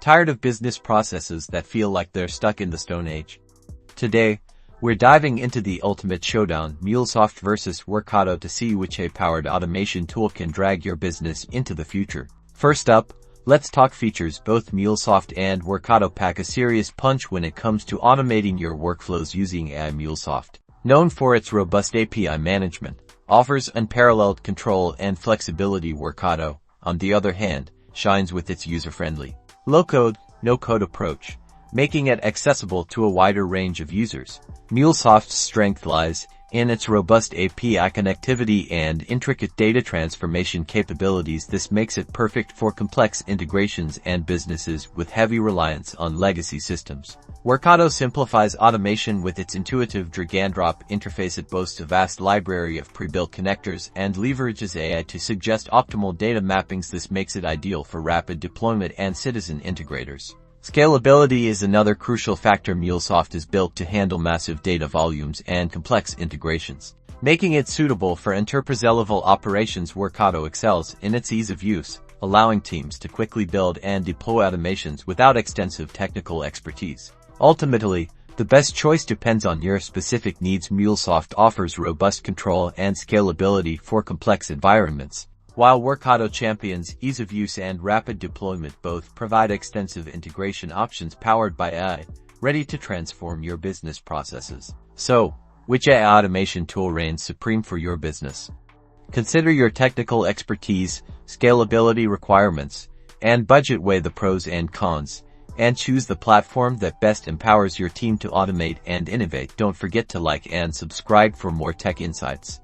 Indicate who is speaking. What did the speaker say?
Speaker 1: Tired of business processes that feel like they're stuck in the Stone Age? Today, we're diving into the ultimate showdown, Mulesoft versus Workato, to see which AI-powered automation tool can drag your business into the future. First up, let's talk features. Both Mulesoft and Workato pack a serious punch when it comes to automating your workflows using AI. Mulesoft, known for its robust API management, offers unparalleled control and flexibility. Workato, on the other hand, shines with its user-friendly, low-code, no-code approach, making it accessible to a wider range of users. Mulesoft's strength lies in its robust API connectivity and intricate data transformation capabilities. This makes it perfect for complex integrations and businesses with heavy reliance on legacy systems. Workato simplifies automation with its intuitive drag-and-drop interface. It boasts a vast library of pre-built connectors and leverages AI to suggest optimal data mappings. This makes it ideal for rapid deployment and citizen integrators. Scalability is another crucial factor. Mulesoft is built to handle massive data volumes and complex integrations, making it suitable for enterprise-level operations. Workato excels in its ease of use, allowing teams to quickly build and deploy automations without extensive technical expertise. Ultimately, the best choice depends on your specific needs. Mulesoft offers robust control and scalability for complex environments, while Workato champions ease of use and rapid deployment. Both provide extensive integration options powered by AI, ready to transform your business processes. So, which AI automation tool reigns supreme for your business? Consider your technical expertise, scalability requirements, and budget. Weigh the pros and cons, and choose the platform that best empowers your team to automate and innovate. Don't forget to like and subscribe for more tech insights.